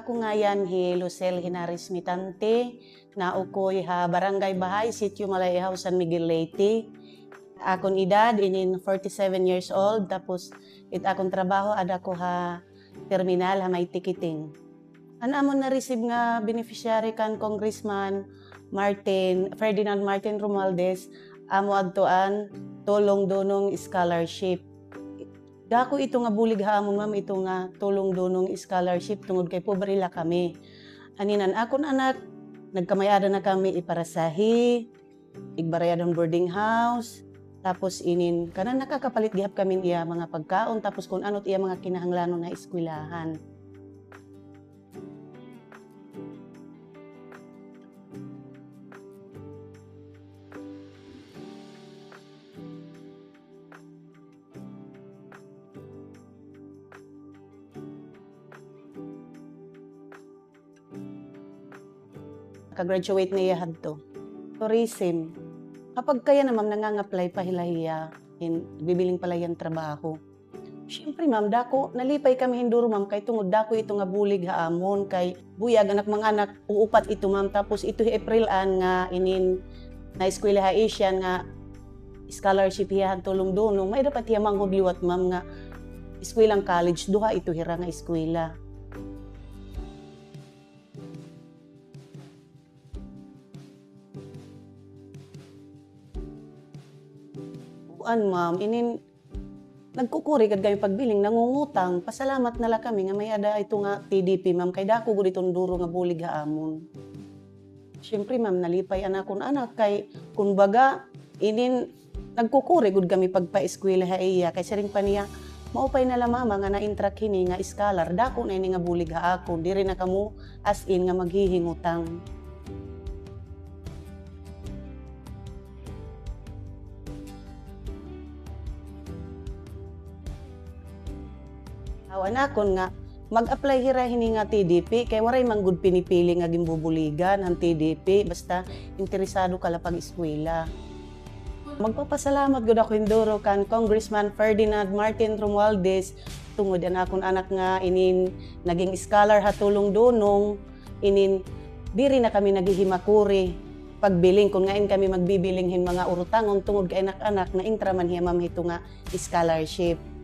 Ako ngayon hi Lucel Hinaris Mitante, naukoy ha Barangay Bahay, Sitio Malayhaw, San Miguel Leyte. Akong edad inin 47 years old, tapos akong trabaho ada ko ha terminal ha may ticketing. Amon na-receive nga beneficiary kan Congressman Ferdinand Martin Romualdez, amo adtoan tulong dunong scholarship. Dako ito nga bulig haamon ma'am, ito nga tulong dunong scholarship tungod kay pobre la kami. Aninan akon anak, nagkamayada na kami iparasahi, igbarayadon boarding house, tapos inin kanan nakakapalit gihap kami iya mga pagkaon, tapos kung ano't iya mga kinahanglanon na eskwelahan. Ka-graduate na iya hadto. Tourism. Kapag kaya na ma'am nangang-apply pa hilahiya, bibiling pala yan trabaho. Siyempre ma'am, dako nalipay kami hinduro ma'am kay tungod dako ito nga bulig haamon kay buyag anak mga anak uupat ito ma'am, tapos ito April an nga inin na eskwela ha Asian nga scholarship hiya tulong dunong may dapat hiya manghud liwat ma'am nga eskwelang college duha ito hira nga eskwela. Ma'am, nagkukuri kad kami pagbiling, nangungutang, pasalamat nala kami nga may ada ito nga TDP ma'am, kay dako gud itong duro nga bulig haamon. Siyempre ma'am, nalipay anakon anak kay kumbaga nagkukuri gud kami pagpa-eskwela ha iya, kay siring pa niya maupay nala mama nga na-intrak hini nga scholar, dako na ini nga bulig haakon, diri na kamo as in nga maghihingutang. Anakon nga mag-apply hira hini nga TDP kay waray manggud pinipili nga gimbubuligan ang TDP basta interesado ka la pag-eskwela. Magpapasalamat gud ako hinduro kan Congressman Ferdinand Martin Romualdez tungod anakon anak nga naging scholar ha tulong dunong diri na kami naghihimakuri pagbiling kung ngayon kami magbibilinghin mga urutangon tungod kay anak-anak na intraman hiya ma'am hito nga scholarship.